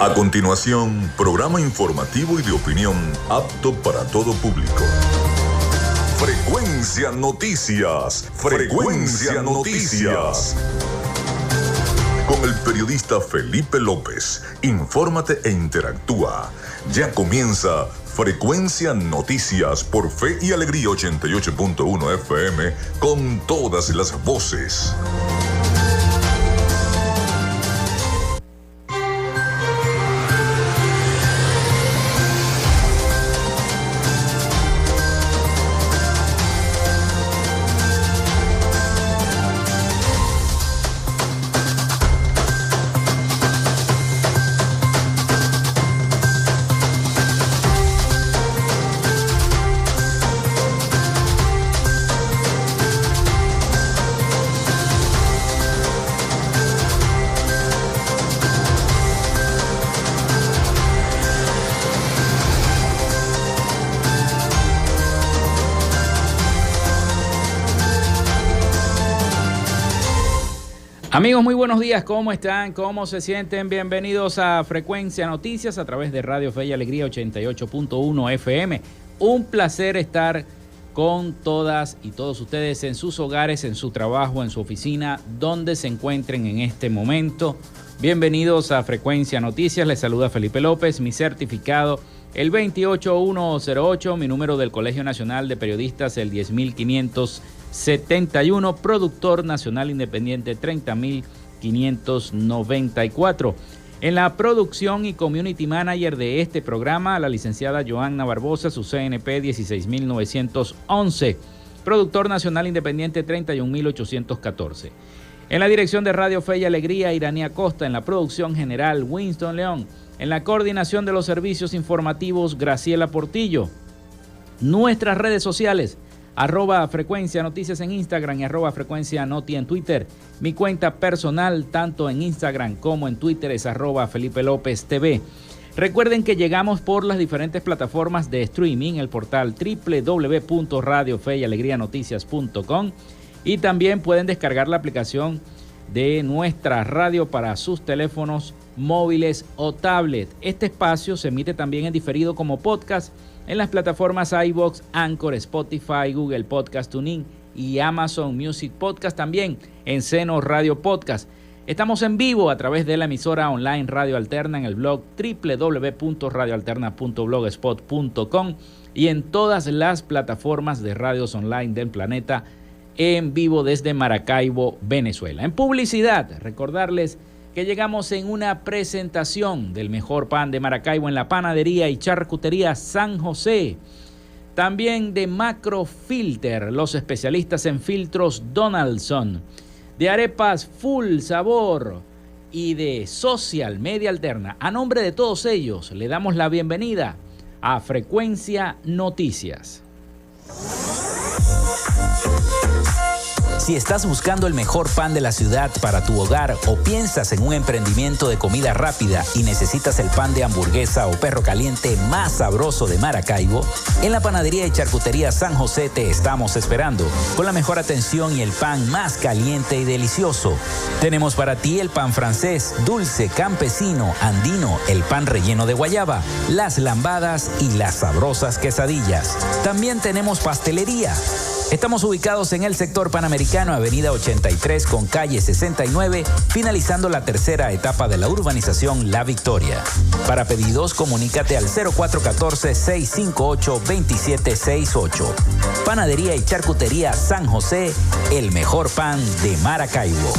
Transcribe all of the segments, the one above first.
A continuación, programa informativo y de opinión apto para todo público. Frecuencia Noticias. Frecuencia Noticias. Con el periodista Felipe López. Infórmate e interactúa. Ya comienza Frecuencia Noticias por Fe y Alegría 88.1 FM con todas las voces. Amigos, muy buenos días. ¿Cómo están? ¿Cómo se sienten? Bienvenidos a Frecuencia Noticias a través de Radio Fe y Alegría 88.1 FM. Un placer estar con todas y todos ustedes en sus hogares, en su trabajo, en su oficina, donde se encuentren en este momento. Bienvenidos a Frecuencia Noticias. Les saluda Felipe López, mi certificado el 28108, mi número del Colegio Nacional de Periodistas el 10571, productor nacional independiente 30594. En la producción y community manager de este programa, la licenciada Joanna Barbosa, su CNP 16911, productor nacional independiente 31814. En la dirección de Radio Fe y Alegría, Iranía Costa. En la producción general, Winston León. En la coordinación de los servicios informativos, Graciela Portillo. Nuestras redes sociales, @Frecuencia Noticias en Instagram y @Frecuencia Noti en Twitter. Mi cuenta personal, tanto en Instagram como en Twitter, es @Felipe López TV. Recuerden que llegamos por las diferentes plataformas de streaming, el portal www.radiofeyalegrianoticias.com, y también pueden descargar la aplicación de nuestra radio para sus teléfonos móviles o tablet. Este espacio se emite también en diferido como podcast en las plataformas iVoox, Anchor, Spotify, Google Podcast, TuneIn y Amazon Music Podcast, también en Seno Radio Podcast. Estamos en vivo a través de la emisora online Radio Alterna en el blog www.radioalterna.blogspot.com y en todas las plataformas de radios online del planeta, en vivo desde Maracaibo, Venezuela. En publicidad, recordarles que llegamos en una presentación del mejor pan de Maracaibo en la panadería y charcutería San José. También de Macro Filter, los especialistas en filtros Donaldson. De arepas Full Sabor y de Social Media Alterna. A nombre de todos ellos, le damos la bienvenida a Frecuencia Noticias. Si estás buscando el mejor pan de la ciudad para tu hogar o piensas en un emprendimiento de comida rápida y necesitas el pan de hamburguesa o perro caliente más sabroso de Maracaibo, en la panadería y charcutería San José te estamos esperando, con la mejor atención y el pan más caliente y delicioso. Tenemos para ti el pan francés, dulce, campesino, andino, el pan relleno de guayaba, las lambadas y las sabrosas quesadillas. También tenemos pastelería. Estamos ubicados en el sector Panamericano, avenida 83 con calle 69, finalizando la tercera etapa de la urbanización La Victoria. Para pedidos, comunícate al 0414-658-2768. Panadería y charcutería San José, el mejor pan de Maracaibo.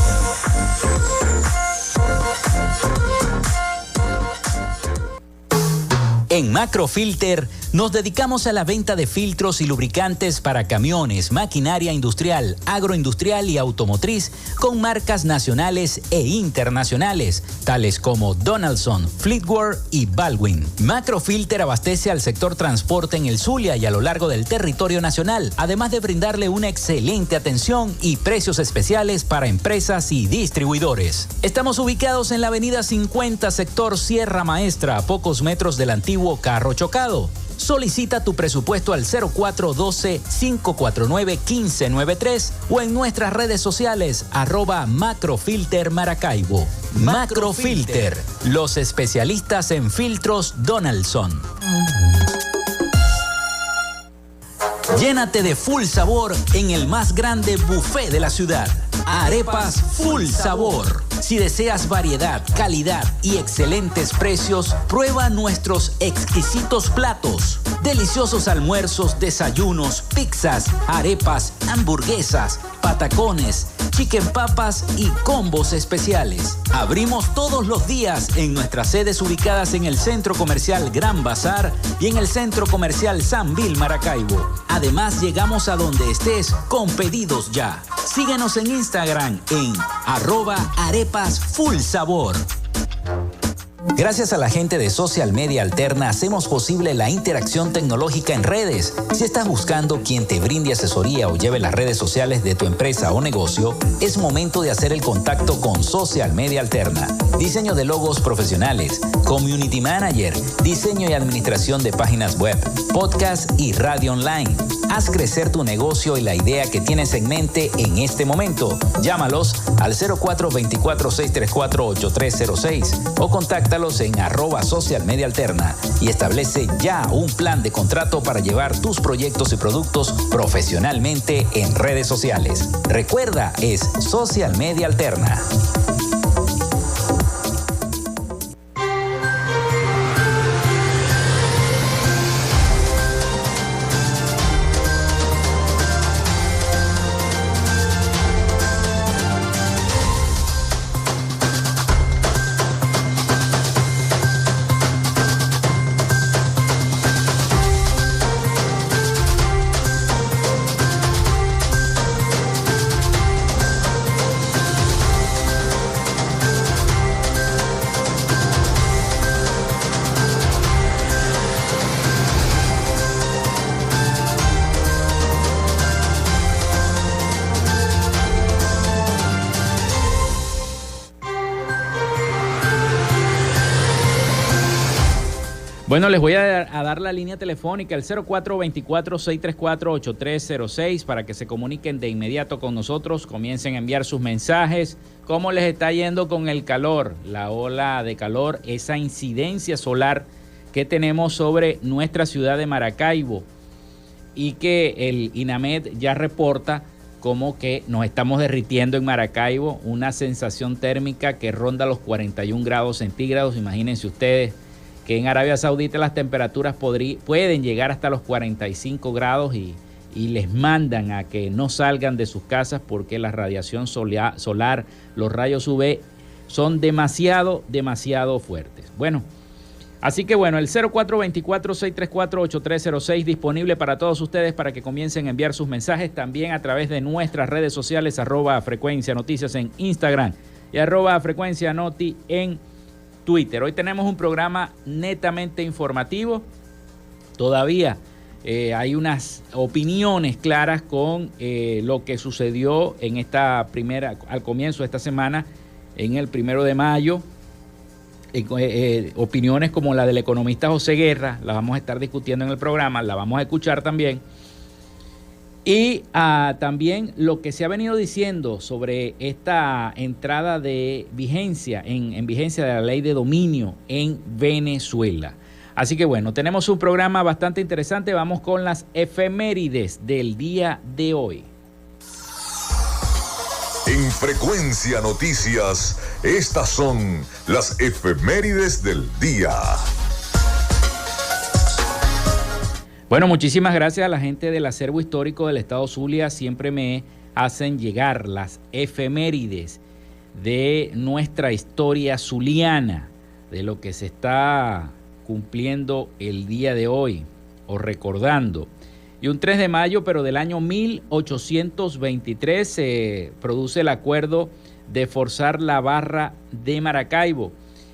En Macro Filter nos dedicamos a la venta de filtros y lubricantes para camiones, maquinaria industrial, agroindustrial y automotriz con marcas nacionales e internacionales, tales como Donaldson, Fleetwood y Baldwin. Macro Filter abastece al sector transporte en el Zulia y a lo largo del territorio nacional, además de brindarle una excelente atención y precios especiales para empresas y distribuidores. Estamos ubicados en la avenida 50, sector Sierra Maestra, a pocos metros del antiguo Carro Chocado. Solicita tu presupuesto al 0412-549-1593 o en nuestras redes sociales @Macrofilter Maracaibo. Macrofilter, los especialistas en filtros Donaldson. Llénate de full sabor en el más grande buffet de la ciudad. Arepas Full Sabor. Si deseas variedad, calidad y excelentes precios, prueba nuestros exquisitos platos. Deliciosos almuerzos, desayunos, pizzas, arepas, hamburguesas, patacones, chicken papas y combos especiales. Abrimos todos los días en nuestras sedes ubicadas en el Centro Comercial Gran Bazar y en el Centro Comercial Sanvil Maracaibo. Además, llegamos a donde estés con pedidos ya. Síguenos en Instagram en @arepasfullsabor. Gracias a la gente de Social Media Alterna hacemos posible la interacción tecnológica en redes. Si estás buscando quien te brinde asesoría o lleve las redes sociales de tu empresa o negocio, es momento de hacer el contacto con Social Media Alterna. Diseño de logos profesionales, Community Manager, diseño y administración de páginas web, podcast y radio online. Haz crecer tu negocio y la idea que tienes en mente en este momento. Llámalos al 0424-634-8306 o contáctalos en @socialmediaalterna y establece ya un plan de contrato para llevar tus proyectos y productos profesionalmente en redes sociales. Recuerda, es Social Media Alterna. Bueno, les voy a dar la línea telefónica, el 0424-634-8306, para que se comuniquen de inmediato con nosotros, comiencen a enviar sus mensajes. ¿Cómo les está yendo con el calor? La ola de calor, esa incidencia solar que tenemos sobre nuestra ciudad de Maracaibo, y que el INAMED ya reporta como que nos estamos derritiendo en Maracaibo, una sensación térmica que ronda los 41 grados centígrados. Imagínense ustedes que en Arabia Saudita las temperaturas pueden llegar hasta los 45 grados y les mandan a que no salgan de sus casas porque la radiación solar, los rayos UV son demasiado fuertes. Bueno, así que bueno, el 0424-634-8306 disponible para todos ustedes para que comiencen a enviar sus mensajes también a través de nuestras redes sociales, @Frecuencia Noticias en Instagram y @Frecuencia Noti en Twitter. Hoy tenemos un programa netamente informativo. Todavía hay unas opiniones claras con lo que sucedió en al comienzo de esta semana, en el 1 de mayo. Opiniones como la del economista José Guerra, la vamos a estar discutiendo en el programa, la vamos a escuchar también. Y también lo que se ha venido diciendo sobre esta entrada de vigencia, en vigencia de la ley de dominio en Venezuela. Así que bueno, tenemos un programa bastante interesante. Vamos con las efemérides del día de hoy. En Frecuencia Noticias, estas son las efemérides del día. Bueno, muchísimas gracias a la gente del acervo histórico del estado Zulia. Siempre me hacen llegar las efemérides de nuestra historia zuliana, de lo que se está cumpliendo el día de hoy o recordando. Y un 3 de mayo, pero del año 1823, se produce el acuerdo de forzar la barra de Maracaibo,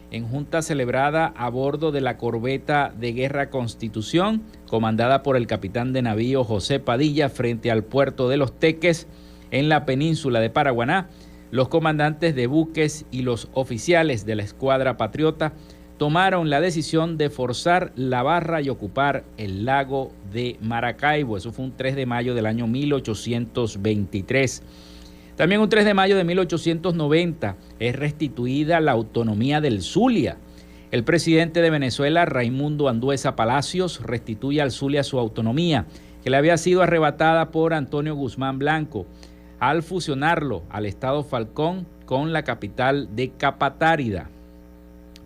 en junta celebrada a bordo de la corbeta de guerra Constitución, comandada por el capitán de navío José Padilla, frente al puerto de Los Teques, en la península de Paraguaná. Los comandantes de buques y los oficiales de la escuadra patriota tomaron la decisión de forzar la barra y ocupar el lago de Maracaibo. Eso fue un 3 de mayo del año 1823. También un 3 de mayo de 1890 es restituida la autonomía del Zulia. El presidente de Venezuela, Raimundo Andueza Palacios, restituye al Zulia su autonomía, que le había sido arrebatada por Antonio Guzmán Blanco, al fusionarlo al estado Falcón con la capital de Capatárida.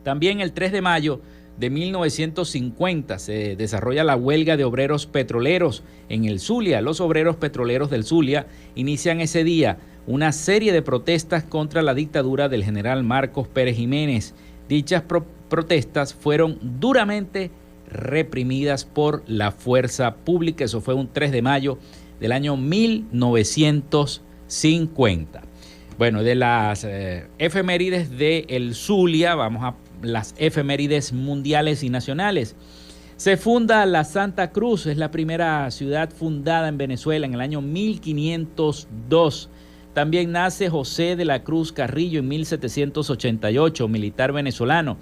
También el 3 de mayo de 1950 se desarrolla la huelga de obreros petroleros en el Zulia. Los obreros petroleros del Zulia inician ese día una serie de protestas contra la dictadura del general Marcos Pérez Jiménez. Dichas protestas fueron duramente reprimidas por la fuerza pública. Eso fue un 3 de mayo del año 1950. Bueno, de las efemérides de el Zulia, vamos a las efemérides mundiales y nacionales. Se funda la Santa Cruz, es la primera ciudad fundada en Venezuela en el año 1502. También nace José de la Cruz Carrillo en 1788, militar venezolano.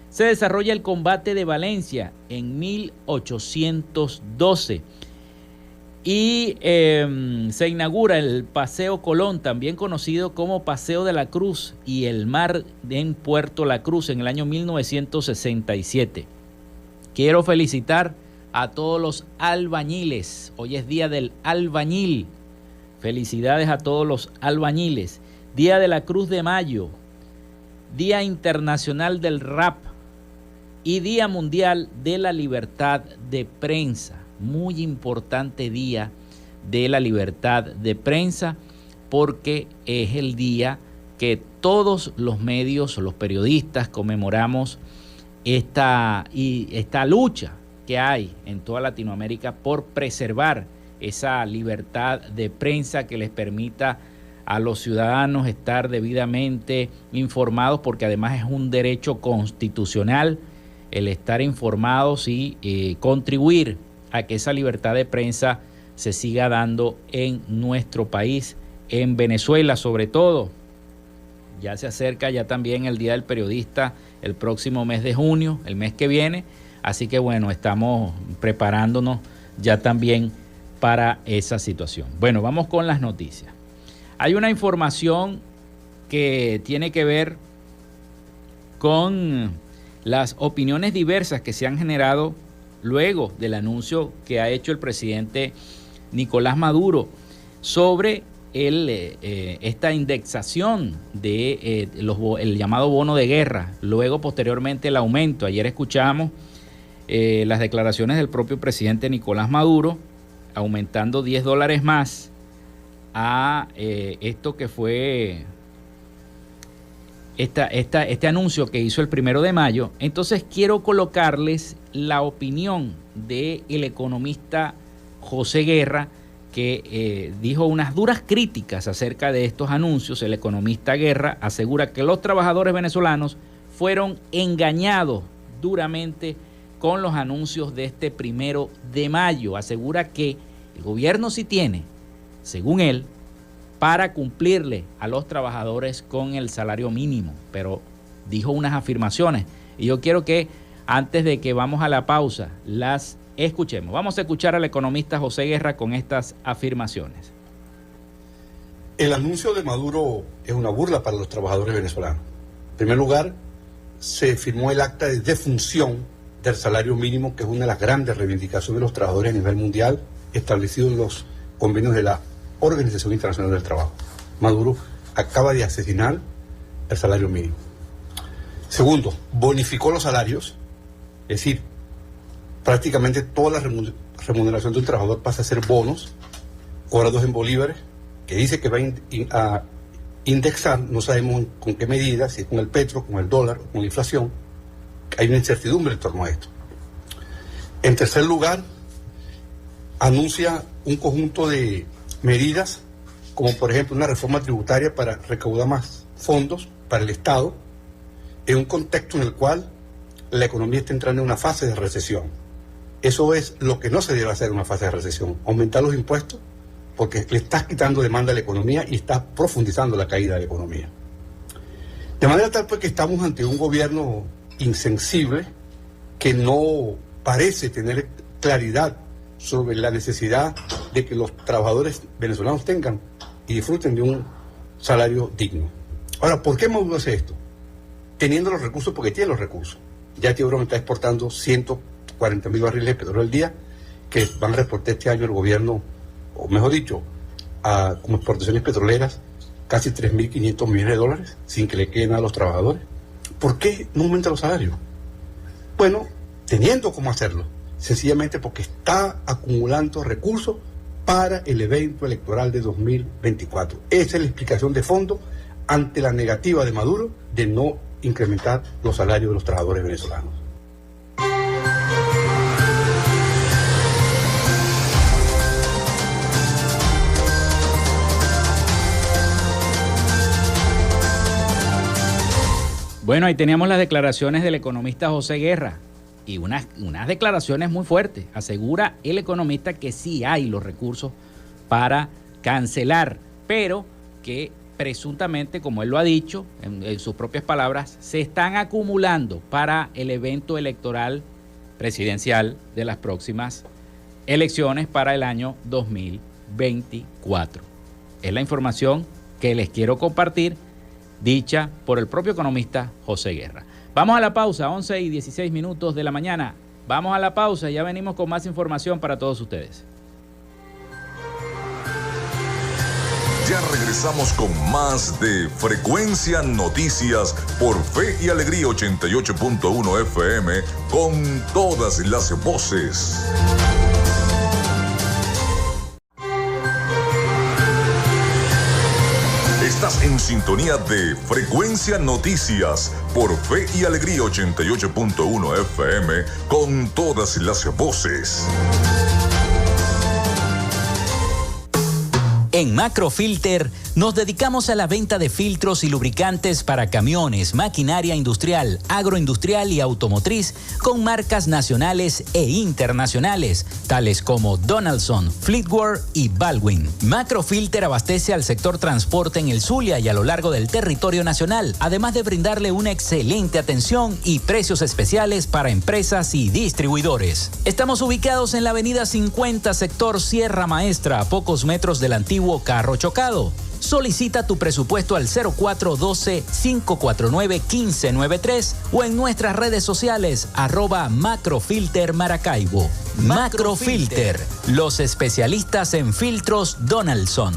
Se desarrolla el combate de Valencia en 1812. Y se inaugura el Paseo Colón, también conocido como Paseo de la Cruz, y el mar en Puerto La Cruz en el año 1967. Quiero felicitar a todos los albañiles. Hoy es Día del Albañil. Felicidades a todos los albañiles. Día de la Cruz de Mayo, Día Internacional del Rap y Día Mundial de la Libertad de Prensa. Muy importante día de la libertad de prensa, porque es el día que todos los medios, los periodistas, conmemoramos esta lucha que hay en toda Latinoamérica por preservar esa libertad de prensa que les permita a los ciudadanos estar debidamente informados, porque además es un derecho constitucional el estar informados y contribuir a que esa libertad de prensa se siga dando en nuestro país, en Venezuela sobre todo. Ya se acerca ya también el Día del Periodista el próximo mes de junio, el mes que viene, así que bueno, estamos preparándonos ya también para esa situación. Bueno, vamos con las noticias. Hay una información que tiene que ver con las opiniones diversas que se han generado luego del anuncio que ha hecho el presidente Nicolás Maduro sobre esta indexación de el llamado bono de guerra, luego posteriormente el aumento. Ayer escuchamos las declaraciones del propio presidente Nicolás Maduro, aumentando $10 más a esto que fue este anuncio que hizo el 1 de mayo. Entonces quiero colocarles la opinión del economista José Guerra, que dijo unas duras críticas acerca de estos anuncios. El economista Guerra asegura que los trabajadores venezolanos fueron engañados duramente con los anuncios de este 1 de mayo. Asegura que el gobierno sí tiene, según él, para cumplirle a los trabajadores con el salario mínimo, pero dijo unas afirmaciones y yo quiero que antes de que vamos a la pausa las escuchemos. Vamos a escuchar al economista José Guerra con estas afirmaciones. El anuncio de Maduro es una burla para los trabajadores venezolanos. En primer lugar, se firmó el acta de defunción del salario mínimo, que es una de las grandes reivindicaciones de los trabajadores a nivel mundial, establecido en los convenios de la Organización Internacional del Trabajo. Maduro acaba de asesinar el salario mínimo. Segundo, bonificó los salarios, es decir, prácticamente toda la remuneración de un trabajador pasa a ser bonos, cobrados en bolívares, que dice que va a indexar, no sabemos con qué medida, si es con el petro, con el dólar, con la inflación. Hay una incertidumbre en torno a esto. En tercer lugar, anuncia un conjunto de medidas, como por ejemplo una reforma tributaria para recaudar más fondos para el Estado, en un contexto en el cual la economía está entrando en una fase de recesión. Eso es lo que no se debe hacer en una fase de recesión, aumentar los impuestos, porque le estás quitando demanda a la economía y estás profundizando la caída de la economía. De manera tal pues que estamos ante un gobierno insensible que no parece tener claridad sobre la necesidad de que los trabajadores venezolanos tengan y disfruten de un salario digno. Ahora, ¿por qué Maduro hace esto? Teniendo los recursos, porque tiene los recursos. Ya Tiburón está exportando 140.000 barriles de petróleo al día, que van a reportar este año el gobierno, o mejor dicho, como exportaciones petroleras, casi 3.500 millones de dólares, sin que le quede nada a los trabajadores. ¿Por qué no aumenta los salarios? Bueno, teniendo cómo hacerlo, sencillamente porque está acumulando recursos para el evento electoral de 2024. Esa es la explicación de fondo ante la negativa de Maduro de no incrementar los salarios de los trabajadores venezolanos. Bueno, ahí teníamos las declaraciones del economista José Guerra y unas declaraciones muy fuertes. Asegura el economista que sí hay los recursos para cancelar, pero que presuntamente, como él lo ha dicho en sus propias palabras, se están acumulando para el evento electoral presidencial de las próximas elecciones para el año 2024. Es la información que les quiero compartir, dicha por el propio economista José Guerra. Vamos a la pausa, 11:16 de la mañana. Vamos a la pausa y ya venimos con más información para todos ustedes. Ya regresamos con más de Frecuencia Noticias por Fe y Alegría 88.1 FM con todas las voces. Estás en sintonía de Frecuencia Noticias por Fe y Alegría 88.1 FM con todas las voces. En Macrofilter nos dedicamos a la venta de filtros y lubricantes para camiones, maquinaria industrial, agroindustrial y automotriz con marcas nacionales e internacionales, tales como Donaldson, Fleetwood y Baldwin. Macrofilter abastece al sector transporte en el Zulia y a lo largo del territorio nacional, además de brindarle una excelente atención y precios especiales para empresas y distribuidores. Estamos ubicados en la avenida 50, sector Sierra Maestra, a pocos metros del antiguo Carro Chocado. Solicita tu presupuesto al 0412-549-1593 o en nuestras redes sociales @Macrofilter Maracaibo. Macrofilter, los especialistas en filtros Donaldson.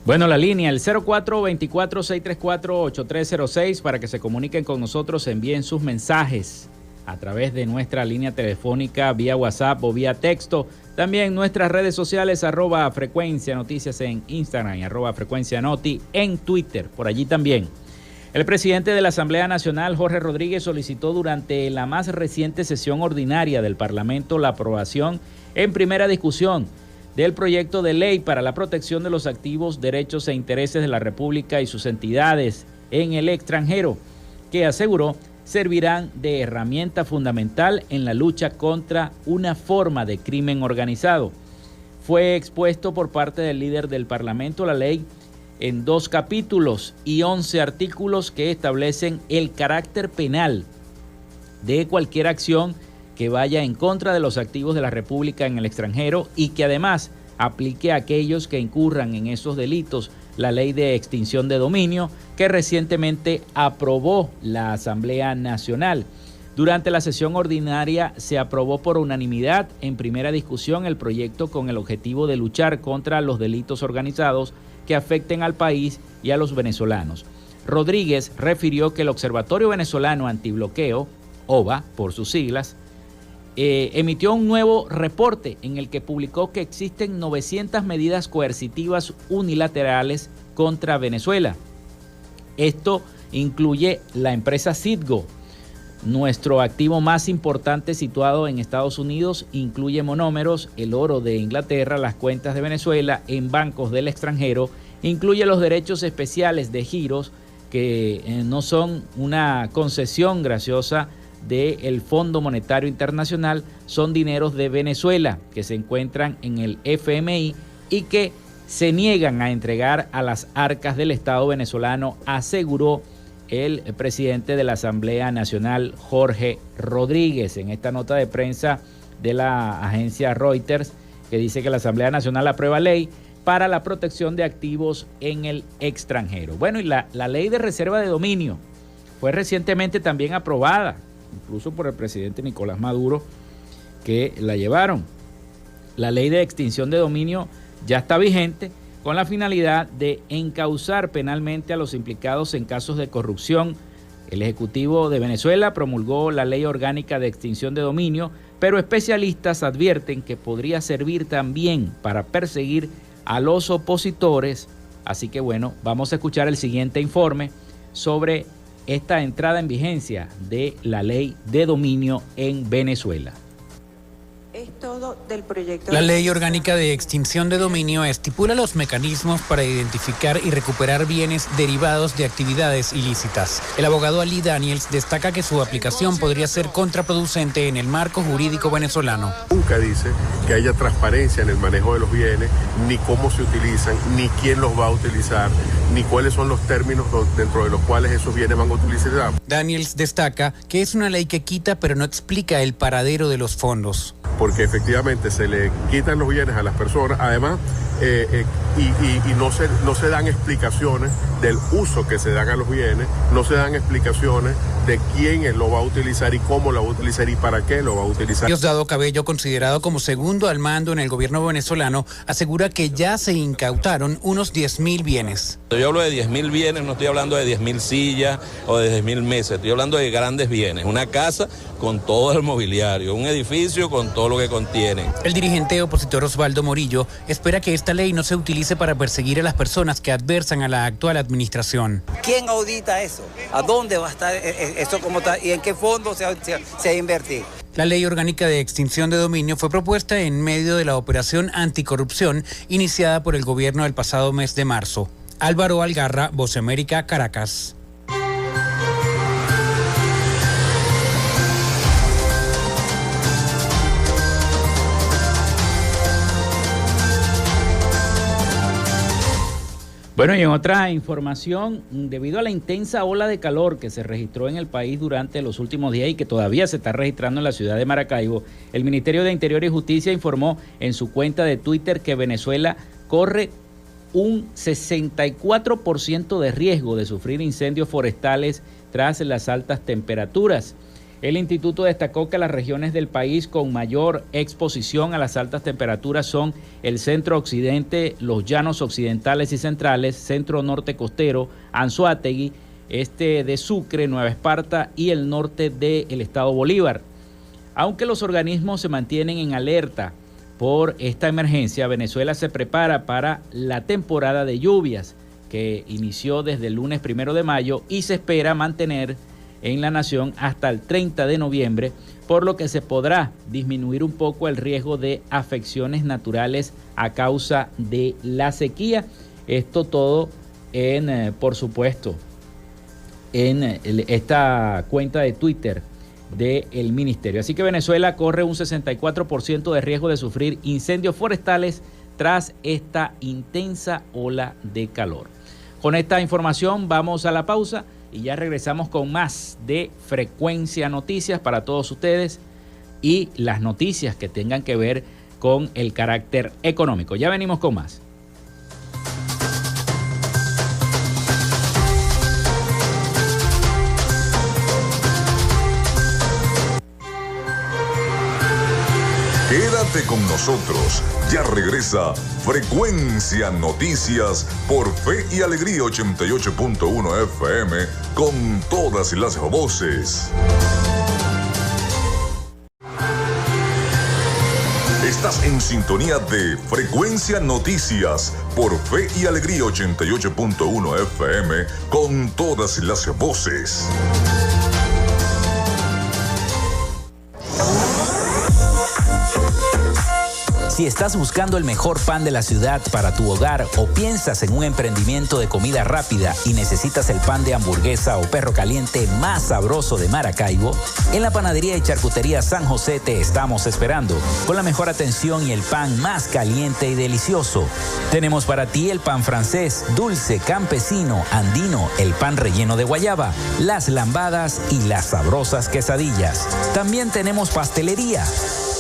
Bueno, la línea, el 0424-634-8306 para que se comuniquen con nosotros, envíen sus mensajes a través de nuestra línea telefónica, vía WhatsApp o vía texto. También nuestras redes sociales, @Frecuencia Noticias en Instagram y @Frecuencia Noti en Twitter, por allí también. El presidente de la Asamblea Nacional, Jorge Rodríguez, solicitó durante la más reciente sesión ordinaria del Parlamento la aprobación en primera discusión del proyecto de ley para la protección de los activos, derechos e intereses de la República y sus entidades en el extranjero, que aseguró servirán de herramienta fundamental en la lucha contra una forma de crimen organizado. Fue expuesto por parte del líder del Parlamento la ley en 2 capítulos y 11 artículos que establecen el carácter penal de cualquier acción que vaya en contra de los activos de la República en el extranjero y que además aplique a aquellos que incurran en esos delitos la ley de extinción de dominio que recientemente aprobó la Asamblea Nacional. Durante la sesión ordinaria se aprobó por unanimidad en primera discusión el proyecto con el objetivo de luchar contra los delitos organizados que afecten al país y a los venezolanos. Rodríguez refirió que el Observatorio Venezolano Antibloqueo, OVA por sus siglas, emitió un nuevo reporte en el que publicó que existen 900 medidas coercitivas unilaterales contra Venezuela. Esto incluye la empresa Citgo. Nuestro activo más importante situado en Estados Unidos incluye monómeros, el oro de Inglaterra, las cuentas de Venezuela en bancos del extranjero, incluye los derechos especiales de giros que no son una concesión graciosa del Fondo Monetario Internacional, son dineros de Venezuela que se encuentran en el FMI y que se niegan a entregar a las arcas del Estado venezolano, aseguró el presidente de la Asamblea Nacional, Jorge Rodríguez, en esta nota de prensa de la agencia Reuters, que dice que la Asamblea Nacional aprueba ley para la protección de activos en el extranjero. Bueno, y la ley de reserva de dominio fue recientemente también aprobada, incluso por el presidente Nicolás Maduro, que la llevaron. La ley de extinción de dominio ya está vigente con la finalidad de encauzar penalmente a los implicados en casos de corrupción. El Ejecutivo de Venezuela promulgó la ley orgánica de extinción de dominio, pero especialistas advierten que podría servir también para perseguir a los opositores. Así que bueno, vamos a escuchar el siguiente informe sobre esta entrada en vigencia de la ley de dominio en Venezuela. Es todo del proyecto. La ley orgánica de extinción de dominio estipula los mecanismos para identificar y recuperar bienes derivados de actividades ilícitas. El abogado Ali Daniels destaca que su aplicación podría ser contraproducente en el marco jurídico venezolano. Nunca dice que haya transparencia en el manejo de los bienes, ni cómo se utilizan, ni quién los va a utilizar, ni cuáles son los términos dentro de los cuales esos bienes van a utilizar. Daniels destaca que es una ley que quita pero no explica el paradero de los fondos. Porque efectivamente se le quitan los bienes a las personas, además, y no se dan explicaciones del uso que se dan a los bienes, no se dan explicaciones de quién lo va a utilizar y cómo lo va a utilizar y para qué lo va a utilizar. Diosdado Cabello, considerado como segundo al mando en el gobierno venezolano, asegura que ya se incautaron unos 10.000 bienes. Yo hablo de 10.000 bienes, no estoy hablando de 10.000 sillas o de 10.000 mesas, estoy hablando de grandes bienes, una casa con todo el mobiliario, un edificio con todo lo que contiene. El dirigente opositor Osvaldo Morillo espera que esta ley no se utilice para perseguir a las personas que adversan a la actual administración. ¿Quién audita eso? ¿A dónde va a estar eso? ¿Cómo está? ¿Y en qué fondo se va a invertir? La ley orgánica de extinción de dominio fue propuesta en medio de la operación anticorrupción iniciada por el gobierno el pasado mes de marzo. Álvaro Algarra, Voz América, Caracas. Bueno, y en otra información, debido a la intensa ola de calor que se registró en el país durante los últimos días y que todavía se está registrando en la ciudad de Maracaibo, el Ministerio de Interior y Justicia informó en su cuenta de Twitter que Venezuela corre un 64% de riesgo de sufrir incendios forestales tras las altas temperaturas. El instituto destacó que las regiones del país con mayor exposición a las altas temperaturas son el centro occidente, los llanos occidentales y centrales, centro norte costero, Anzoátegui, este de Sucre, Nueva Esparta y el norte del estado Bolívar. Aunque los organismos se mantienen en alerta por esta emergencia, Venezuela se prepara para la temporada de lluvias que inició desde el lunes 1 de mayo y se espera mantener en la nación hasta el 30 de noviembre, por lo que se podrá disminuir un poco el riesgo de afecciones naturales a causa de la sequía. Esto todo por supuesto, en esta cuenta de Twitter del ministerio. Así que Venezuela corre un 64% de riesgo de sufrir incendios forestales tras esta intensa ola de calor. Con esta información vamos a la pausa y ya regresamos con más de Frecuencia Noticias para todos ustedes y las noticias que tengan que ver con el carácter económico. Ya venimos con más. Quédate con nosotros, ya regresa Frecuencia Noticias por Fe y Alegría 88.1 FM con todas las voces. Estás en sintonía de Frecuencia Noticias por Fe y Alegría 88.1 FM con todas las voces. Si estás buscando el mejor pan de la ciudad para tu hogar o piensas en un emprendimiento de comida rápida y necesitas el pan de hamburguesa o perro caliente más sabroso de Maracaibo, en la Panadería y Charcutería San José te estamos esperando, con la mejor atención y el pan más caliente y delicioso. Tenemos para ti el pan francés, dulce, campesino, andino, el pan relleno de guayaba, las lambadas y las sabrosas quesadillas. También tenemos pastelería.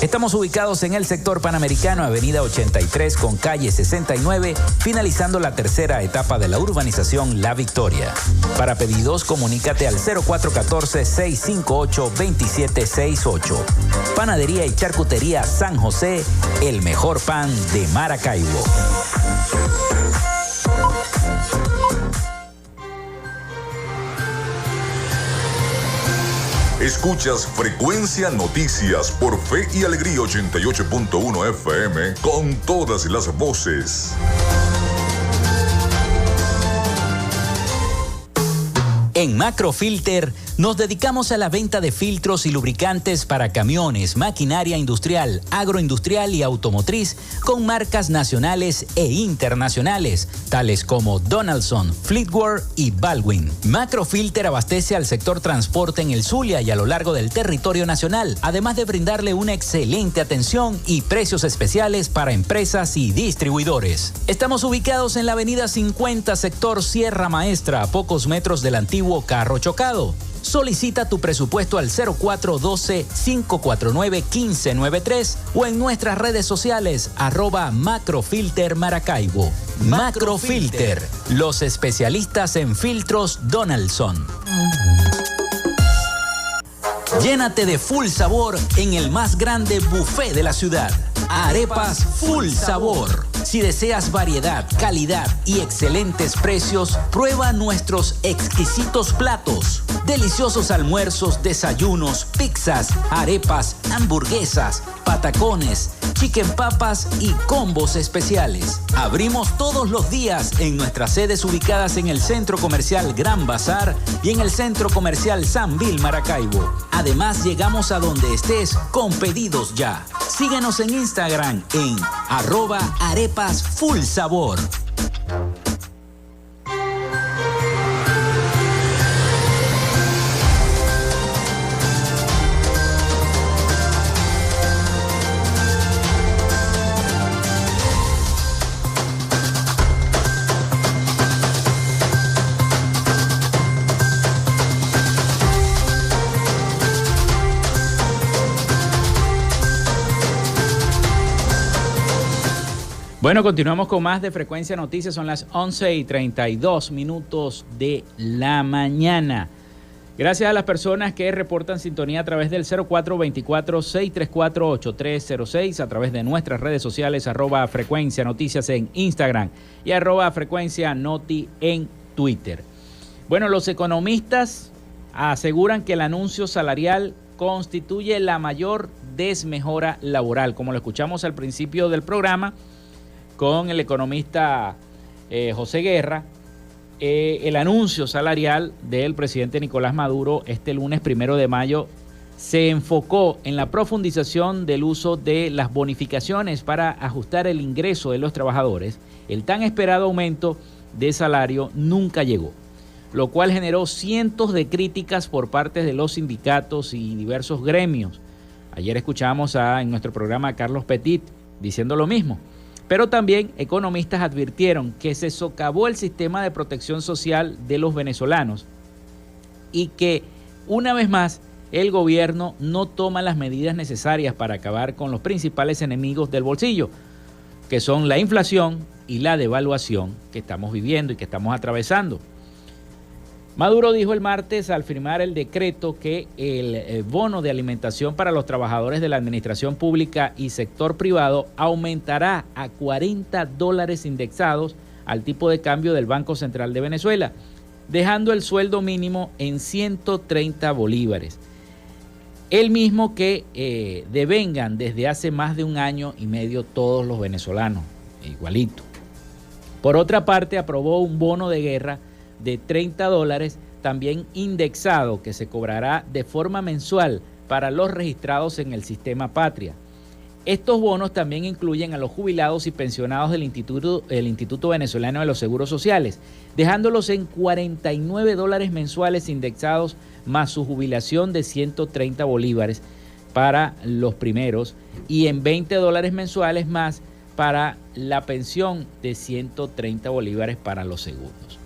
Estamos ubicados en el sector Panamericano, avenida 83 con calle 69, finalizando la tercera etapa de la urbanización La Victoria. Para pedidos, comunícate al 0414-658-2768. Panadería y Charcutería San José, el mejor pan de Maracaibo. Escuchas Frecuencia Noticias por Fe y Alegría 88.1 FM con todas las voces. En Macrofilter nos dedicamos a la venta de filtros y lubricantes para camiones, maquinaria industrial, agroindustrial y automotriz con marcas nacionales e internacionales, tales como Donaldson, Fleetwood y Baldwin. Macrofilter abastece al sector transporte en el Zulia y a lo largo del territorio nacional, además de brindarle una excelente atención y precios especiales para empresas y distribuidores. Estamos ubicados en la avenida 50, sector Sierra Maestra, a pocos metros del antiguo Carro Chocado. Solicita tu presupuesto al 0412-549-1593 o en nuestras redes sociales @Macrofilter Maracaibo. Macrofilter, los especialistas en filtros Donaldson. Llénate de full sabor en el más grande buffet de la ciudad. Arepas Full Sabor. Si deseas variedad, calidad y excelentes precios, prueba nuestros exquisitos platos. Deliciosos almuerzos, desayunos, pizzas, arepas, hamburguesas, patacones, chicken papas y combos especiales. Abrimos todos los días en nuestras sedes ubicadas en el Centro Comercial Gran Bazar y en el Centro Comercial San Vil Maracaibo. Además, llegamos a donde estés con pedidos ya. Síguenos en Instagram en @ArepasFullSabor. Bueno, continuamos con más de Frecuencia Noticias. Son las 11:32 de la mañana. Gracias a las personas que reportan sintonía a través del 0424-634-8306, a través de nuestras redes sociales, @Frecuencia Noticias en Instagram y @Frecuencia Noti en Twitter. Bueno, los economistas aseguran que el anuncio salarial constituye la mayor desmejora laboral, como lo escuchamos al principio del programa con el economista José Guerra. El anuncio salarial del presidente Nicolás Maduro este lunes 1 de mayo se enfocó en la profundización del uso de las bonificaciones para ajustar el ingreso de los trabajadores. El tan esperado aumento de salario nunca llegó, lo cual generó cientos de críticas por parte de los sindicatos y diversos gremios. Ayer escuchamos en nuestro programa a Carlos Petit diciendo lo mismo. Pero también economistas advirtieron que se socavó el sistema de protección social de los venezolanos y que, una vez más, el gobierno no toma las medidas necesarias para acabar con los principales enemigos del bolsillo, que son la inflación y la devaluación que estamos viviendo y que estamos atravesando. Maduro dijo el martes al firmar el decreto que el bono de alimentación para los trabajadores de la administración pública y sector privado aumentará a $40 indexados al tipo de cambio del Banco Central de Venezuela, dejando el sueldo mínimo en 130 bolívares. El mismo que devengan desde hace más de un año y medio todos los venezolanos, igualito. Por otra parte, aprobó un bono de guerra de $30, también indexado, que se cobrará de forma mensual para los registrados en el sistema Patria. Estos bonos también incluyen a los jubilados y pensionados del Instituto Venezolano de los Seguros Sociales, dejándolos en $49 mensuales indexados más su jubilación de 130 bolívares para los primeros y en $20 mensuales más para la pensión de 130 bolívares para los segundos.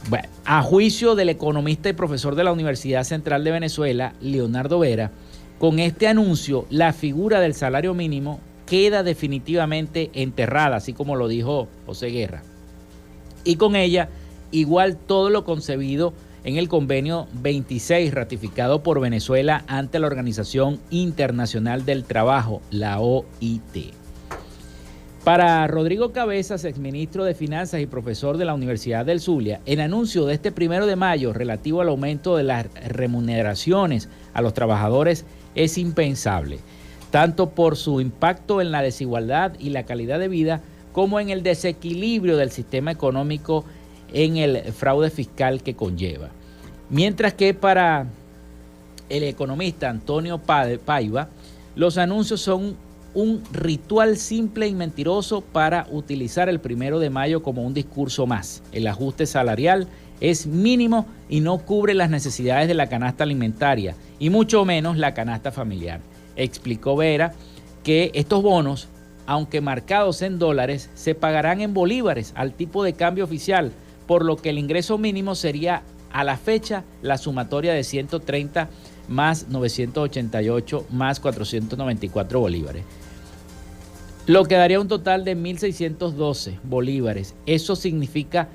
Bueno, a juicio del economista y profesor de la Universidad Central de Venezuela, Leonardo Vera, con este anuncio, la figura del salario mínimo queda definitivamente enterrada, así como lo dijo José Guerra. Y con ella, igual todo lo concebido en el convenio 26 ratificado por Venezuela ante la Organización Internacional del Trabajo, la OIT. Para Rodrigo Cabezas, exministro de Finanzas y profesor de la Universidad del Zulia, el anuncio de este 1 de mayo relativo al aumento de las remuneraciones a los trabajadores es impensable, tanto por su impacto en la desigualdad y la calidad de vida, como en el desequilibrio del sistema económico en el fraude fiscal que conlleva. Mientras que para el economista Antonio Paiva, los anuncios son un ritual simple y mentiroso para utilizar el 1 de mayo como un discurso más. El ajuste salarial es mínimo y no cubre las necesidades de la canasta alimentaria y mucho menos la canasta familiar. Explicó Vera que estos bonos, aunque marcados en dólares, se pagarán en bolívares al tipo de cambio oficial, por lo que el ingreso mínimo sería a la fecha la sumatoria de 130 más 988 más 494 bolívares, lo que daría un total de 1.612 bolívares. Eso significa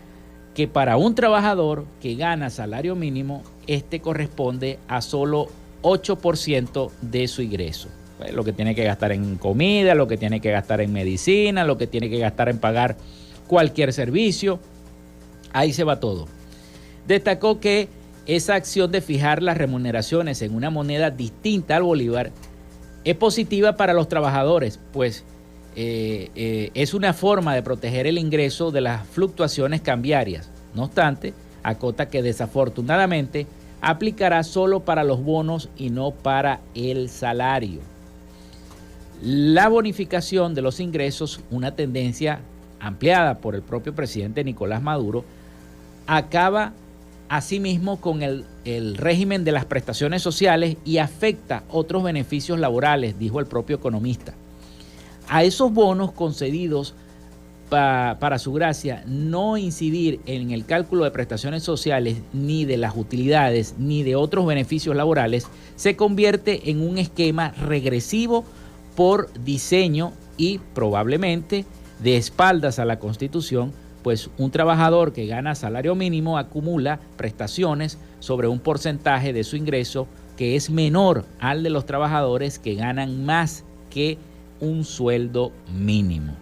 que para un trabajador que gana salario mínimo, este corresponde a solo 8% de su ingreso. Pues lo que tiene que gastar en comida, lo que tiene que gastar en medicina, lo que tiene que gastar en pagar cualquier servicio, ahí se va todo. Destacó que esa acción de fijar las remuneraciones en una moneda distinta al bolívar es positiva para los trabajadores, pues es una forma de proteger el ingreso de las fluctuaciones cambiarias. No obstante, acota que desafortunadamente aplicará solo para los bonos y no para el salario. La bonificación de los ingresos, una tendencia ampliada por el propio presidente Nicolás Maduro, acaba asimismo con el régimen de las prestaciones sociales y afecta otros beneficios laborales, dijo el propio economista. A esos bonos concedidos para su gracia no incidir en el cálculo de prestaciones sociales, ni de las utilidades, ni de otros beneficios laborales, se convierte en un esquema regresivo por diseño y probablemente de espaldas a la Constitución, pues un trabajador que gana salario mínimo acumula prestaciones sobre un porcentaje de su ingreso que es menor al de los trabajadores que ganan más que un sueldo mínimo.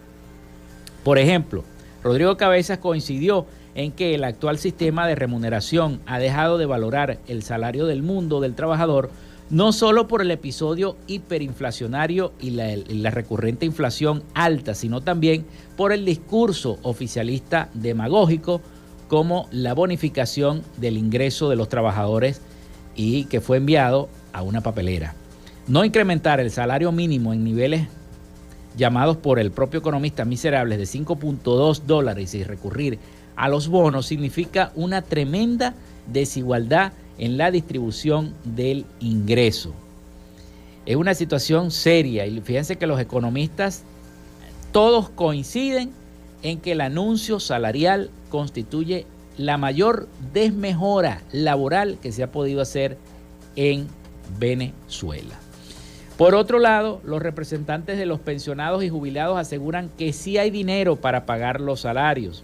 Por ejemplo, Rodrigo Cabezas coincidió en que el actual sistema de remuneración ha dejado de valorar el salario del mundo del trabajador, no solo por el episodio hiperinflacionario y la recurrente inflación alta, sino también por el discurso oficialista demagógico, como la bonificación del ingreso de los trabajadores y que fue enviado a una papelera. No incrementar el salario mínimo en niveles llamados por el propio economista miserables de $5.2 y recurrir a los bonos significa una tremenda desigualdad en la distribución del ingreso. Es una situación seria y fíjense que los economistas todos coinciden en que el anuncio salarial constituye la mayor desmejora laboral que se ha podido hacer en Venezuela. Por otro lado, los representantes de los pensionados y jubilados aseguran que sí hay dinero para pagar los salarios.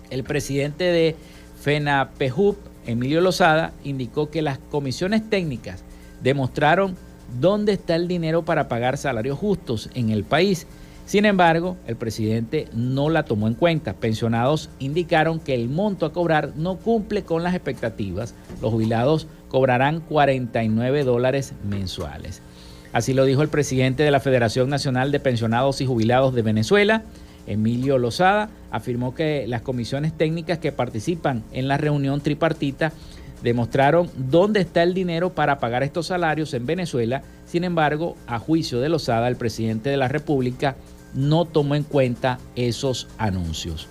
El presidente de FENAPEJUP, Emilio Lozada, indicó que las comisiones técnicas demostraron dónde está el dinero para pagar salarios justos en el país. Sin embargo, el presidente no la tomó en cuenta. Pensionados indicaron que el monto a cobrar no cumple con las expectativas. Los jubilados cobrarán $49 mensuales. Así lo dijo el presidente de la Federación Nacional de Pensionados y Jubilados de Venezuela, Emilio Lozada. Afirmó que las comisiones técnicas que participan en la reunión tripartita demostraron dónde está el dinero para pagar estos salarios en Venezuela. Sin embargo, a juicio de Lozada, el presidente de la República no tomó en cuenta esos anuncios.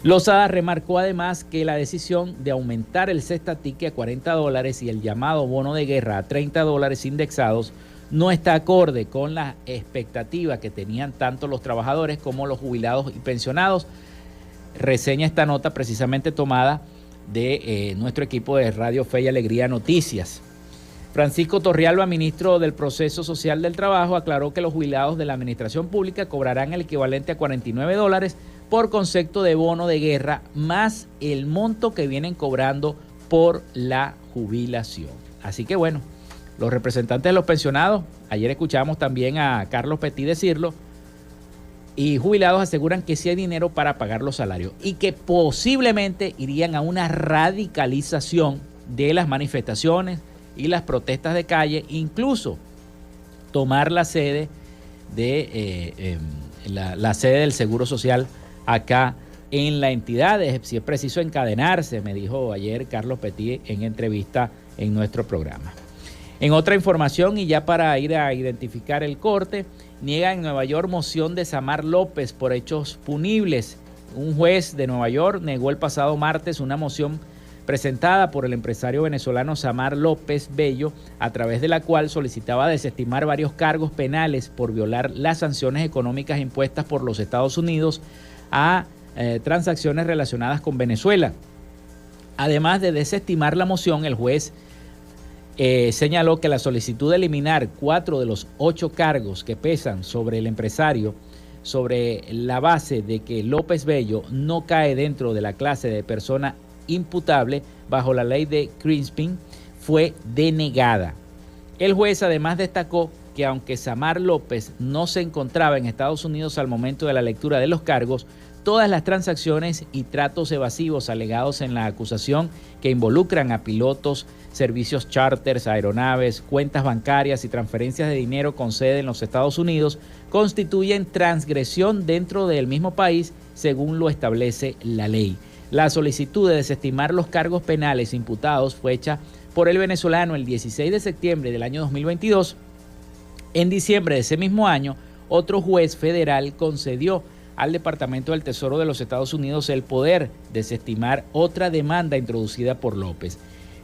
Lozada remarcó además que la decisión de aumentar el cesta ticket a $40 y el llamado bono de guerra a $30 indexados no está acorde con la expectativa que tenían tanto los trabajadores como los jubilados y pensionados. Reseña esta nota precisamente tomada de nuestro equipo de Radio Fe y Alegría Noticias. Francisco Torrealba, ministro del Proceso Social del Trabajo, aclaró que los jubilados de la administración pública cobrarán el equivalente a $49 por concepto de bono de guerra, más el monto que vienen cobrando por la jubilación. Así que bueno, los representantes de los pensionados, ayer escuchamos también a Carlos Petit decirlo, y jubilados aseguran que sí hay dinero para pagar los salarios y que posiblemente irían a una radicalización de las manifestaciones y las protestas de calle, incluso tomar la sede de la sede del Seguro Social acá en la entidad. Si es preciso encadenarse, me dijo ayer Carlos Petit en entrevista en nuestro programa. En otra información, y ya para ir a identificar el corte, niega en Nueva York moción de Samar López por hechos punibles. Un juez de Nueva York negó el pasado martes una moción presentada por el empresario venezolano Samar López Bello, a través de la cual solicitaba desestimar varios cargos penales por violar las sanciones económicas impuestas por los Estados Unidos a transacciones relacionadas con Venezuela. Además de desestimar la moción, el juez señaló que la solicitud de eliminar 4 de los 8 cargos que pesan sobre el empresario, sobre la base de que López Bello no cae dentro de la clase de persona imputable bajo la ley de Crispin, fue denegada. El juez además destacó que aunque Samar López no se encontraba en Estados Unidos al momento de la lectura de los cargos, todas las transacciones y tratos evasivos alegados en la acusación, que involucran a pilotos, servicios charters, aeronaves, cuentas bancarias y transferencias de dinero con sede en los Estados Unidos, constituyen transgresión dentro del mismo país según lo establece la ley. La solicitud de desestimar los cargos penales imputados fue hecha por el venezolano el 16 de septiembre del año 2022. En diciembre de ese mismo año, otro juez federal concedió al Departamento del Tesoro de los Estados Unidos el poder desestimar otra demanda introducida por López.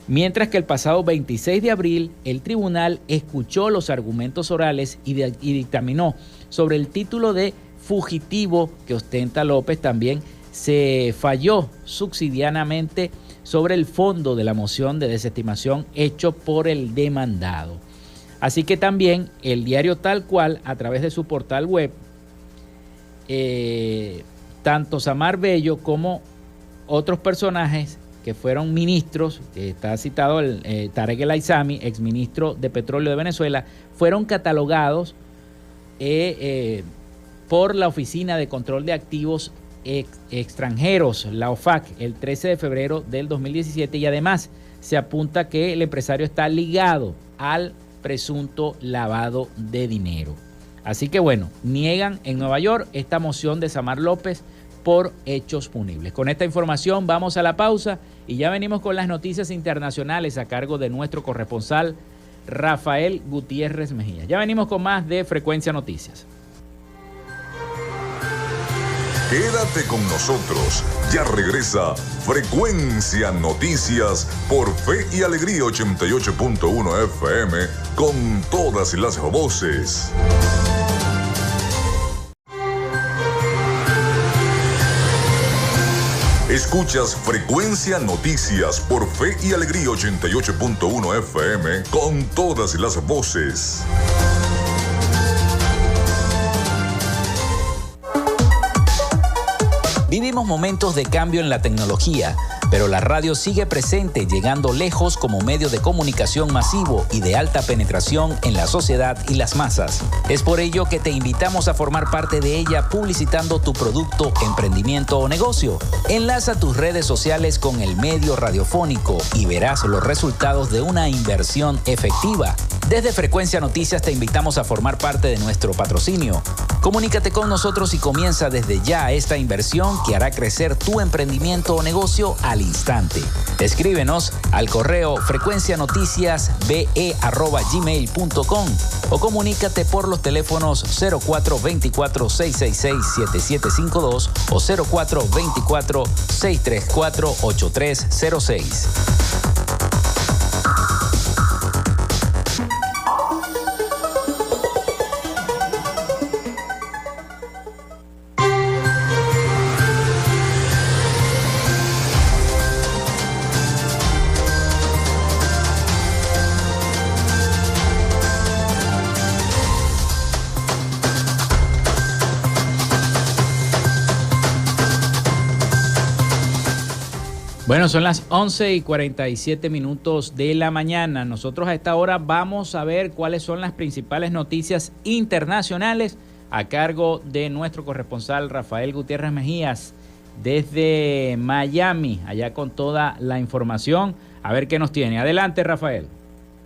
Mientras que el pasado 26 de abril, el tribunal escuchó los argumentos orales y dictaminó sobre el título de fugitivo que ostenta López. También se falló subsidiariamente sobre el fondo de la moción de desestimación hecho por el demandado. Así que también el diario Tal Cual, a través de su portal web, tanto Samar Bello como otros personajes que fueron ministros, que está citado el Tarek El Aizami, exministro de Petróleo de Venezuela, fueron catalogados por la Oficina de Control de Activos Extranjeros, la OFAC, el 13 de febrero del 2017, y además se apunta que el empresario está ligado al presunto lavado de dinero. Así que bueno, niegan en Nueva York esta moción de Samar López por hechos punibles. Con esta información vamos a la pausa y ya venimos con las noticias internacionales a cargo de nuestro corresponsal Rafael Gutiérrez Mejía. Ya venimos con más de Frecuencia Noticias. Quédate con nosotros, ya regresa Frecuencia Noticias por Fe y Alegría 88.1 FM con todas las voces. Escuchas Frecuencia Noticias por Fe y Alegría 88.1 FM con todas las voces. Vivimos momentos de cambio en la tecnología, pero la radio sigue presente, llegando lejos como medio de comunicación masivo y de alta penetración en la sociedad y las masas. Es por ello que te invitamos a formar parte de ella publicitando tu producto, emprendimiento o negocio. Enlaza tus redes sociales con el medio radiofónico y verás los resultados de una inversión efectiva. Desde Frecuencia Noticias te invitamos a formar parte de nuestro patrocinio. Comunícate con nosotros y comienza desde ya esta inversión que hará crecer tu emprendimiento o negocio al instante. Escríbenos al correo frecuencianoticiasbe@gmail.com o comunícate por los teléfonos 0424-666-7752 o 0424-634-8306. Bueno, son las 11:47 de la mañana. Nosotros a esta hora vamos a ver cuáles son las principales noticias internacionales a cargo de nuestro corresponsal Rafael Gutiérrez Mejías desde Miami, allá con toda la información. A ver qué nos tiene. Adelante, Rafael.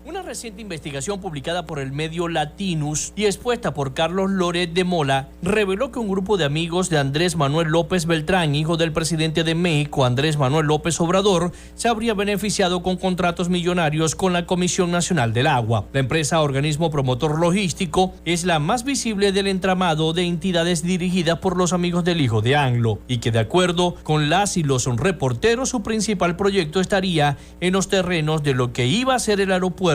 Una reciente investigación publicada por el medio Latinus y expuesta por Carlos Loret de Mola reveló que un grupo de amigos de Andrés Manuel López Beltrán, hijo del presidente de México, Andrés Manuel López Obrador, se habría beneficiado con contratos millonarios con la Comisión Nacional del Agua. La empresa organismo promotor logístico es la más visible del entramado de entidades dirigidas por los amigos del hijo de AMLO y que, de acuerdo con las y los reporteros, su principal proyecto estaría en los terrenos de lo que iba a ser el aeropuerto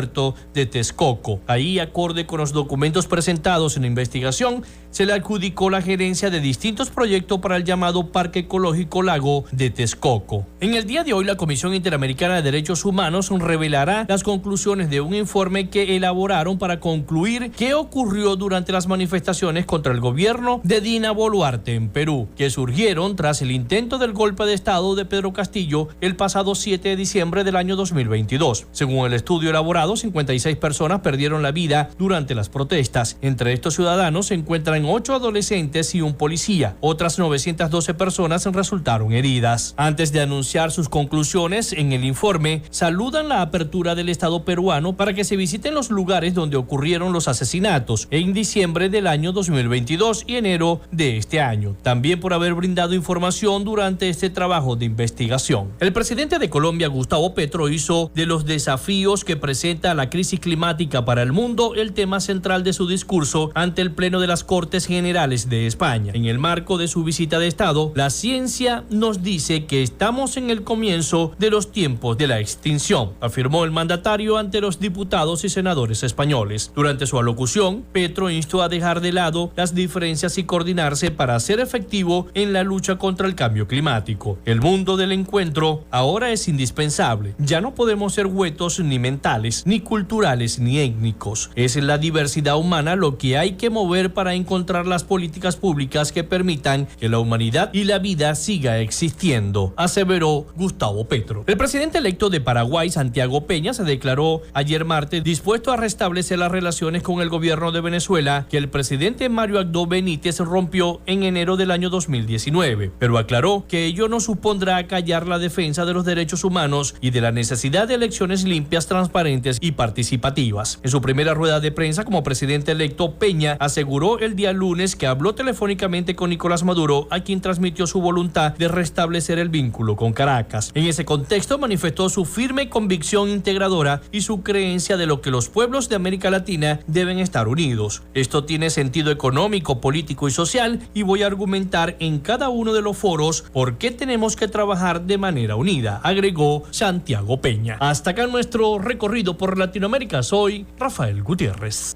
de Texcoco. Ahí, acorde con los documentos presentados en la investigación, se le adjudicó la gerencia de distintos proyectos para el llamado Parque Ecológico Lago de Texcoco. En el día de hoy, la Comisión Interamericana de Derechos Humanos revelará las conclusiones de un informe que elaboraron para concluir qué ocurrió durante las manifestaciones contra el gobierno de Dina Boluarte en Perú, que surgieron tras el intento del golpe de Estado de Pedro Castillo el pasado 7 de diciembre del año 2022. Según el estudio elaborado, 56 personas perdieron la vida durante las protestas. Entre estos ciudadanos se encuentran 8 adolescentes y un policía. Otras 912 personas resultaron heridas. Antes de anunciar sus conclusiones en el informe, saludan la apertura del Estado peruano para que se visiten los lugares donde ocurrieron los asesinatos en diciembre del año 2022 y enero de este año. También por haber brindado información durante este trabajo de investigación. El presidente de Colombia, Gustavo Petro, hizo de los desafíos que presenta la crisis climática para el mundo el tema central de su discurso ante el Pleno de las Cortes Generales de España. En el marco de su visita de Estado, la ciencia nos dice que estamos en el comienzo de los tiempos de la extinción, afirmó el mandatario ante los diputados y senadores españoles. Durante su alocución, Petro instó a dejar de lado las diferencias y coordinarse para ser efectivo en la lucha contra el cambio climático. El mundo del encuentro ahora es indispensable. Ya no podemos ser huetos ni mentales, ni culturales ni étnicos. Es la diversidad humana lo que hay que mover para encontrar las políticas públicas que permitan que la humanidad y la vida siga existiendo, aseveró Gustavo Petro. El presidente electo de Paraguay, Santiago Peña, se declaró ayer martes dispuesto a restablecer las relaciones con el gobierno de Venezuela que el presidente Mario Abdo Benítez rompió en enero del año 2019, pero aclaró que ello no supondrá acallar la defensa de los derechos humanos y de la necesidad de elecciones limpias, transparentes y participativas. En su primera rueda de prensa como presidente electo, Peña aseguró el día lunes que habló telefónicamente con Nicolás Maduro, a quien transmitió su voluntad de restablecer el vínculo con Caracas. En ese contexto manifestó su firme convicción integradora y su creencia de lo que los pueblos de América Latina deben estar unidos. Esto tiene sentido económico, político y social, y voy a argumentar en cada uno de los foros por qué tenemos que trabajar de manera unida, agregó Santiago Peña. Hasta acá nuestro recorrido por Latinoamérica. Soy Rafael Gutiérrez.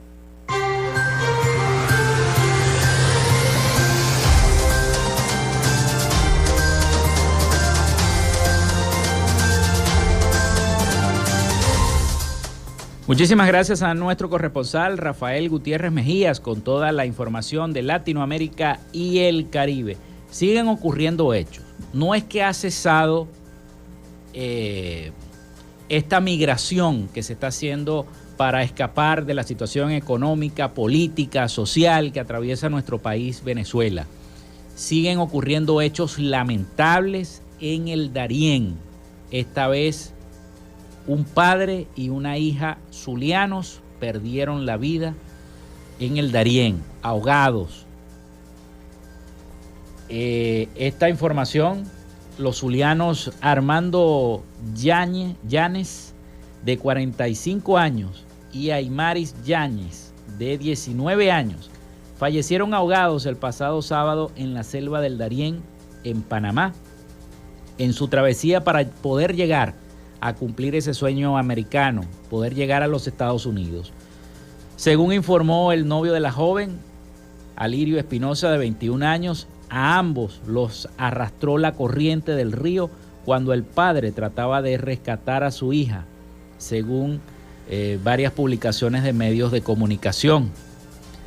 Muchísimas gracias a nuestro corresponsal Rafael Gutiérrez Mejías con toda la información de Latinoamérica y el Caribe. Siguen ocurriendo hechos. No es que ha cesado esta migración que se está haciendo para escapar de la situación económica, política, social que atraviesa nuestro país, Venezuela. Siguen ocurriendo hechos lamentables en el Darién. Esta vez un padre y una hija zulianos perdieron la vida en el Darién, ahogados esta información, los zulianos Armando Llanes, de 45 años, y Aymaris Yáñez, de 19 años, fallecieron ahogados el pasado sábado en la selva del Darién, en Panamá, en su travesía para poder llegar a cumplir ese sueño americano, poder llegar a los Estados Unidos. Según informó el novio de la joven, Alirio Espinosa, de 21 años, a ambos los arrastró la corriente del río cuando el padre trataba de rescatar a su hija, según varias publicaciones de medios de comunicación.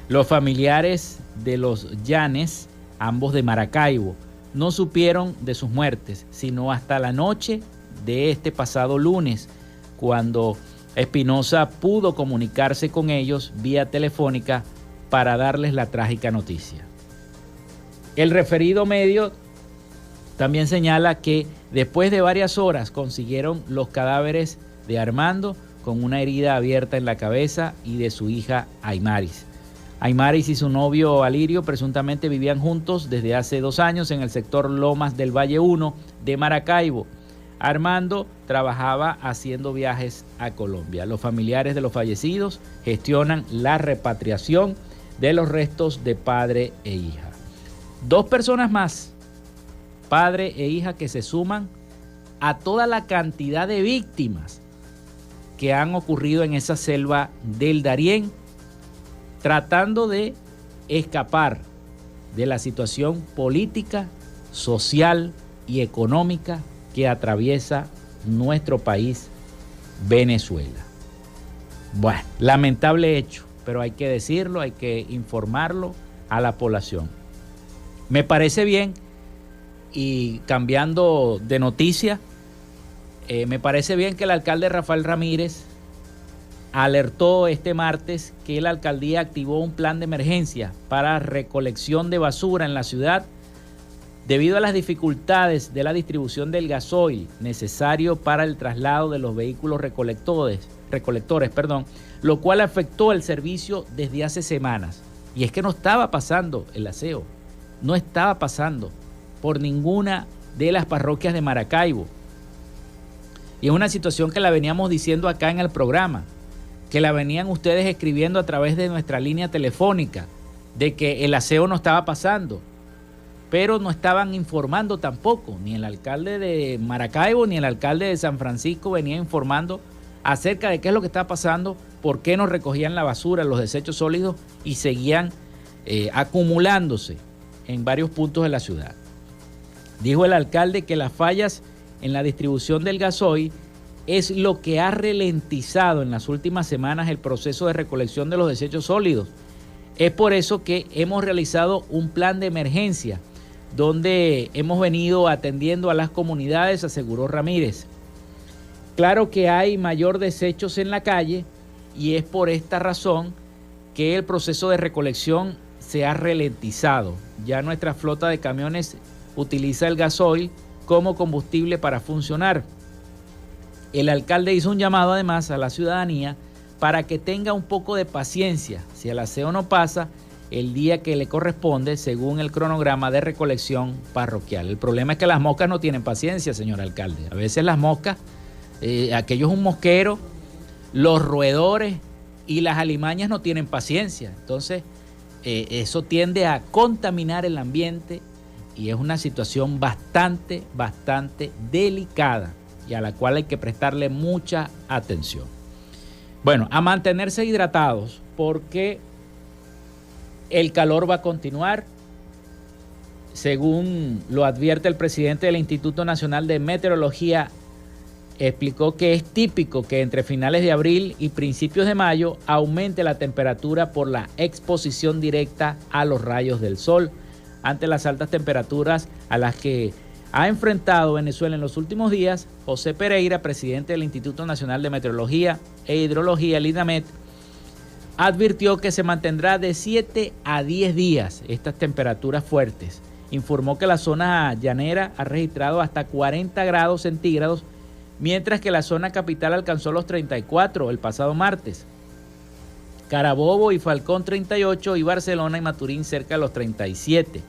Los familiares de los Llanes, ambos de Maracaibo, no supieron de sus muertes, sino hasta la noche de este pasado lunes, cuando Espinosa pudo comunicarse con ellos vía telefónica para darles la trágica noticia. El referido medio también señala que después de varias horas consiguieron los cadáveres de Armando con una herida abierta en la cabeza y de su hija Aymaris. Aymaris y su novio Alirio presuntamente vivían juntos desde hace 2 años en el sector Lomas del Valle 1 de Maracaibo. Armando trabajaba haciendo viajes a Colombia. Los familiares de los fallecidos gestionan la repatriación de los restos de padre e hija. 2 personas más, padre e hija, que se suman a toda la cantidad de víctimas que han ocurrido en esa selva del Darién, tratando de escapar de la situación política, social y económica que atraviesa nuestro país, Venezuela. Bueno, lamentable hecho, pero hay que decirlo, hay que informarlo a la población. Me parece bien, y cambiando de noticia, me parece bien que el alcalde Rafael Ramírez alertó este martes que la alcaldía activó un plan de emergencia para recolección de basura en la ciudad debido a las dificultades de la distribución del gasoil necesario para el traslado de los vehículos recolectores, lo cual afectó el servicio desde hace semanas. Y es que no estaba pasando el aseo, no estaba pasando por ninguna de las parroquias de Maracaibo. Y es una situación que la veníamos diciendo acá en el programa, que la venían ustedes escribiendo a través de nuestra línea telefónica, de que el aseo no estaba pasando, pero no estaban informando tampoco, ni el alcalde de Maracaibo ni el alcalde de San Francisco venía informando acerca de qué es lo que está pasando, por qué no recogían la basura, los desechos sólidos, y seguían acumulándose en varios puntos de la ciudad. Dijo el alcalde que las fallas en la distribución del gasoil es lo que ha ralentizado en las últimas semanas el proceso de recolección de los desechos sólidos. Es por eso que hemos realizado un plan de emergencia donde hemos venido atendiendo a las comunidades, aseguró Ramírez. Claro que hay mayor desechos en la calle y es por esta razón que el proceso de recolección se ha ralentizado. Ya nuestra flota de camiones utiliza el gasoil como combustible para funcionar. El alcalde hizo un llamado además a la ciudadanía para que tenga un poco de paciencia. Si el aseo no pasa el día que le corresponde según el cronograma de recolección parroquial. El problema es que las moscas no tienen paciencia, señor alcalde. A veces las moscas, aquello es un mosquero, los roedores y las alimañas no tienen paciencia. Entonces, eso tiende a contaminar el ambiente y es una situación bastante delicada y a la cual hay que prestarle mucha atención. Bueno, a mantenerse hidratados porque el calor va a continuar, según lo advierte el presidente del Instituto Nacional de Meteorología. Explicó que es típico que entre finales de abril y principios de mayo aumente la temperatura por la exposición directa a los rayos del sol. Ante las altas temperaturas a las que ha enfrentado Venezuela en los últimos días, José Pereira, presidente del Instituto Nacional de Meteorología e Hidrología, el INAMET, advirtió que se mantendrá de 7 a 10 días estas temperaturas fuertes. Informó que la zona llanera ha registrado hasta 40 grados centígrados, mientras que la zona capital alcanzó los 34 el pasado martes. Carabobo y Falcón 38 y Barcelona y Maturín cerca de los 37.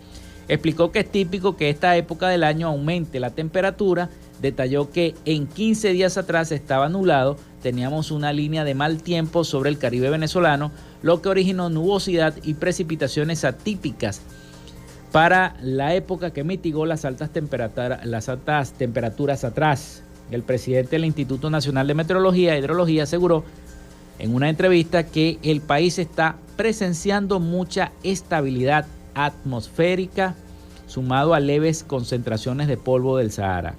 explicó que es típico que esta época del año aumente la temperatura. Detalló que en 15 días atrás estaba nublado, teníamos una línea de mal tiempo sobre el Caribe venezolano, lo que originó nubosidad y precipitaciones atípicas para la época que mitigó las altas temperaturas atrás. El presidente del Instituto Nacional de Meteorología e Hidrología aseguró en una entrevista que el país está presenciando mucha estabilidad atmosférica sumado a leves concentraciones de polvo del Sahara.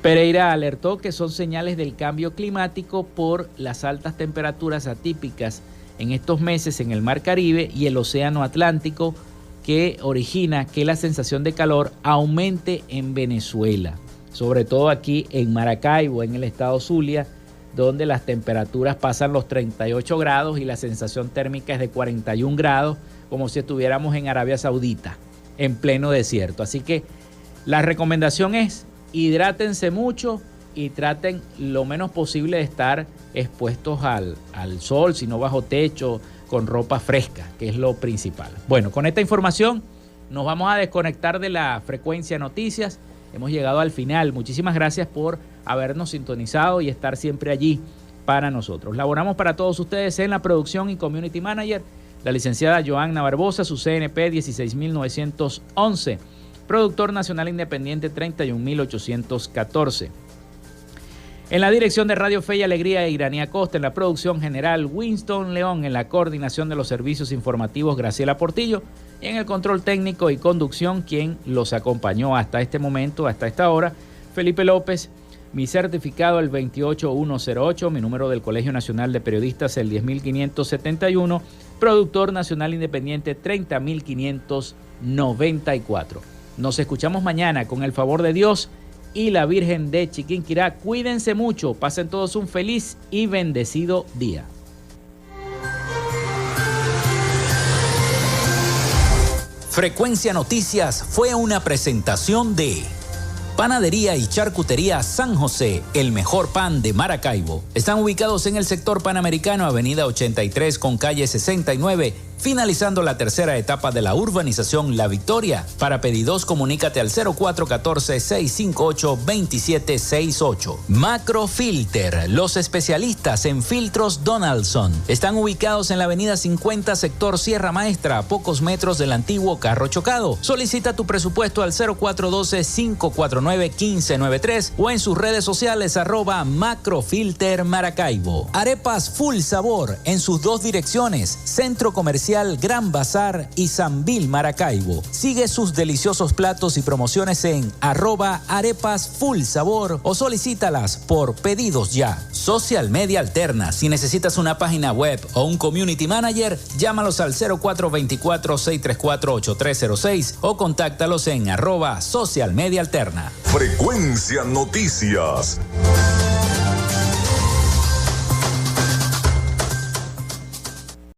Pereira alertó que son señales del cambio climático por las altas temperaturas atípicas en estos meses en el Mar Caribe y el Océano Atlántico, que origina que la sensación de calor aumente en Venezuela, sobre todo aquí en Maracaibo, en el estado Zulia, donde las temperaturas pasan los 38 grados y la sensación térmica es de 41 grados, como si estuviéramos en Arabia Saudita, en pleno desierto. Así que la recomendación es: hidrátense mucho y traten lo menos posible de estar expuestos al sol, sino bajo techo, con ropa fresca, que es lo principal. Bueno, con esta información nos vamos a desconectar de la frecuencia noticias. Hemos llegado al final. Muchísimas gracias por habernos sintonizado y estar siempre allí para nosotros. Laboramos para todos ustedes en la producción y community manager, la licenciada Joanna Barbosa, su CNP 16911. Productor nacional independiente 31814. En la dirección de Radio Fe y Alegría, Iranía Costa. En la producción general, Winston León. En la coordinación de los servicios informativos, Graciela Portillo. Y en el control técnico y conducción, quien los acompañó hasta este momento, hasta esta hora, Felipe López. Mi certificado el 28108, mi número del Colegio Nacional de Periodistas el 10571. Productor nacional independiente 30594. Nos escuchamos mañana con el favor de Dios y la Virgen de Chiquinquirá. Cuídense mucho, pasen todos un feliz y bendecido día. Frecuencia Noticias fue una presentación de Panadería y Charcutería San José, el mejor pan de Maracaibo. Están ubicados en el sector Panamericano, avenida 83 con calle 69, finalizando la tercera etapa de la urbanización La Victoria. Para pedidos, comunícate al 0414-658-2768. Macrofilter, los especialistas en filtros Donaldson. Están ubicados en la avenida 50, sector Sierra Maestra, a pocos metros del antiguo carro chocado. Solicita tu presupuesto al 0412-549-1593 o en sus redes sociales @Macrofilter Maracaibo. Arepas Full Sabor en sus dos direcciones, Centro Comercial Gran Bazar y Sambil Maracaibo. Sigue sus deliciosos platos y promociones en @Arepas Full Sabor o solicítalas por pedidos ya. Social Media Alterna. Si necesitas una página web o un community manager, llámalos al 0424-634-8306 o contáctalos en @Social Media Alterna. Frecuencia Noticias.